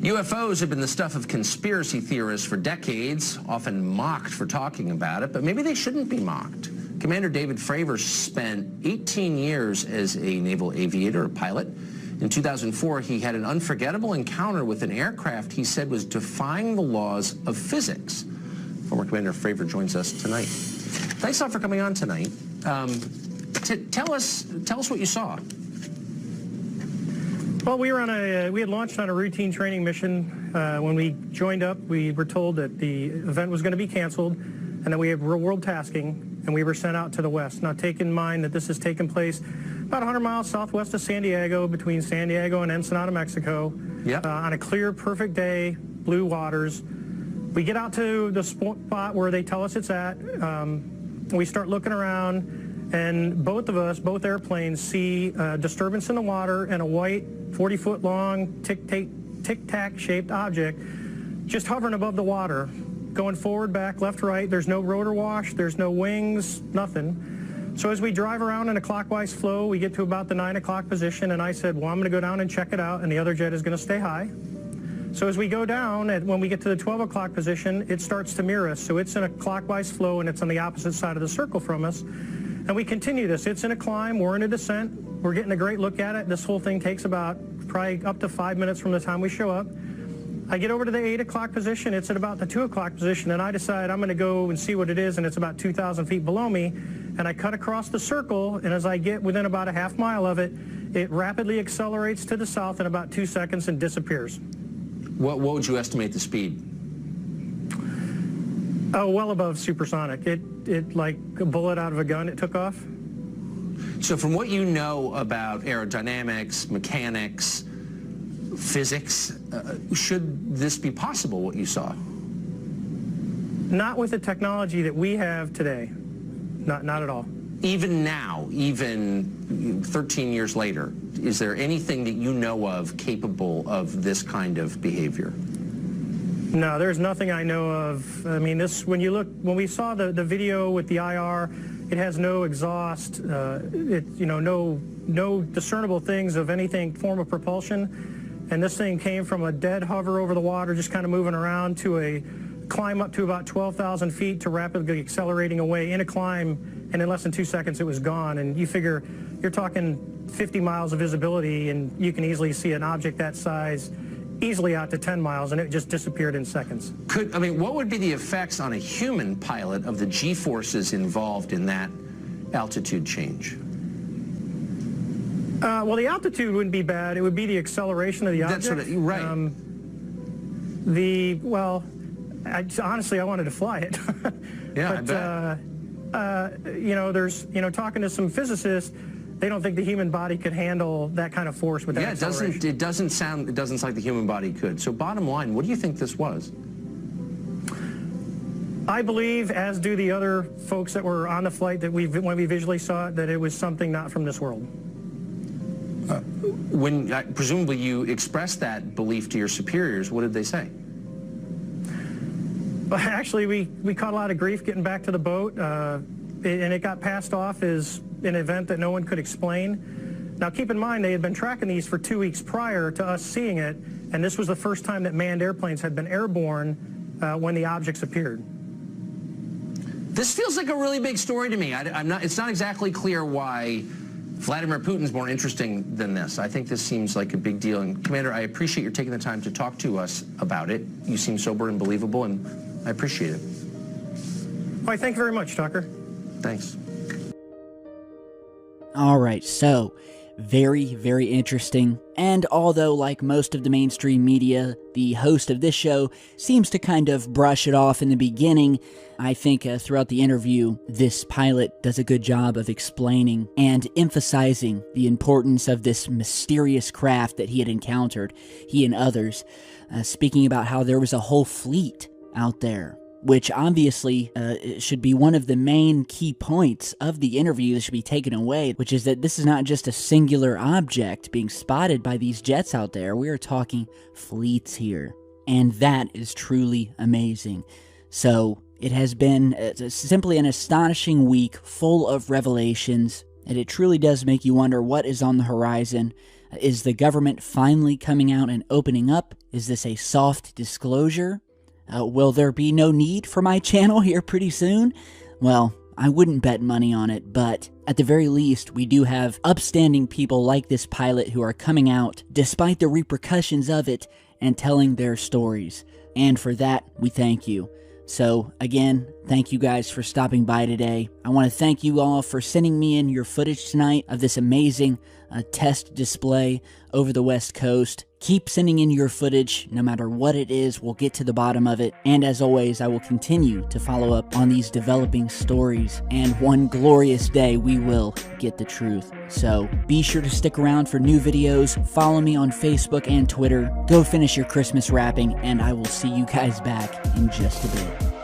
UFOs have been the stuff of conspiracy theorists for decades, often mocked for talking about it, but maybe they shouldn't be mocked. Commander David Fravor spent 18 years as a naval aviator, a pilot. In 2004, he had an unforgettable encounter with an aircraft he said was defying the laws of physics. Former Commander Fravor joins us tonight. Thanks a lot for coming on tonight. Tell us what you saw. Well, we had launched on a routine training mission. When we joined up, we were told that the event was going to be canceled and that we had real-world tasking, and we were sent out to the west. Now, take in mind that this has taken place about 100 miles southwest of San Diego, between San Diego and Ensenada, Mexico, yep. On a clear, perfect day, blue waters. We get out to the spot where they tell us it's at. We start looking around, and both airplanes see a disturbance in the water and a white 40-foot long tic-tac shaped object just hovering above the water, going forward, back, left, right. There's no rotor wash, there's no wings, nothing. So as we drive around in a clockwise flow, we get to about the 9 o'clock position, and I said, well, I'm going to go down and check it out, and the other jet is going to stay high. So as we go down, when we get to the 12 o'clock position, it starts to mirror us. So it's in a clockwise flow, and it's on the opposite side of the circle from us. And we continue this. It's in a climb. We're in a descent. We're getting a great look at it. This whole thing takes about probably up to 5 minutes from the time we show up. I get over to the 8 o'clock position. It's at about the 2 o'clock position, and I decide I'm going to go and see what it is, and it's about 2,000 feet below me. And I cut across the circle, and as I get within about a half mile of it, it rapidly accelerates to the south in about 2 seconds and disappears. What would you estimate the speed? Oh, well above supersonic. It like a bullet out of a gun, it took off. So from what you know about aerodynamics, mechanics, physics, should this be possible, what you saw? Not with the technology that we have today. Not at all. Even now, even 13 years later, is there anything that you know of capable of this kind of behavior? No, there's nothing I know of. I mean, when we saw the video with the IR, it has no exhaust, no discernible things of anything form of propulsion. And this thing came from a dead hover over the water, just kind of moving around, to a climb up to about 12,000 feet to rapidly accelerating away in a climb, and in less than 2 seconds it was gone. And you figure you're talking 50 miles of visibility, and you can easily see an object that size easily out to 10 miles, and it just disappeared in seconds. What would be the effects on a human pilot of the G-forces involved in that altitude change? Well, the altitude wouldn't be bad. It would be the acceleration of the object. That's right. Honestly, I wanted to fly it. Yeah, but, talking to some physicists, they don't think the human body could handle that kind of force with that acceleration. It doesn't sound like the human body could. So bottom line, what do you think this was? I believe, as do the other folks that were on the flight when we visually saw it, that it was something not from this world. When presumably you expressed that belief to your superiors, what did they say? Well, actually, we caught a lot of grief getting back to the boat, and it got passed off as an event that no one could explain. Now, keep in mind, they had been tracking these for 2 weeks prior to us seeing it, and this was the first time that manned airplanes had been airborne when the objects appeared. This feels like a really big story to me. It's not exactly clear why Vladimir Putin's more interesting than this. I think this seems like a big deal. And Commander, I appreciate your taking the time to talk to us about it. You seem sober and believable, and I appreciate it. Well, thank you very much, Tucker. Thanks. All right, so very, very interesting. And although, like most of the mainstream media, the host of this show seems to kind of brush it off in the beginning, I think throughout the interview, this pilot does a good job of explaining and emphasizing the importance of this mysterious craft that he had encountered, he and others, speaking about how there was a whole fleet out there, which obviously should be one of the main key points of the interview that should be taken away, which is that this is not just a singular object being spotted by these jets out there. We are talking fleets here, and that is truly amazing. So it has been simply an astonishing week full of revelations, and it truly does make you wonder what is on the horizon. Is the government finally coming out and opening up? Is this a soft disclosure? Will there be no need for my channel here pretty soon? Well, I wouldn't bet money on it, but at the very least, we do have upstanding people like this pilot who are coming out, despite the repercussions of it, and telling their stories. And for that, we thank you. So, again, thank you guys for stopping by today. I want to thank you all for sending me in your footage tonight of this amazing test display over the West Coast. Keep sending in your footage, no matter what it is, we'll get to the bottom of it. And as always, I will continue to follow up on these developing stories. And one glorious day, we will get the truth. So be sure to stick around for new videos. Follow me on Facebook and Twitter. Go finish your Christmas wrapping, and I will see you guys back in just a bit.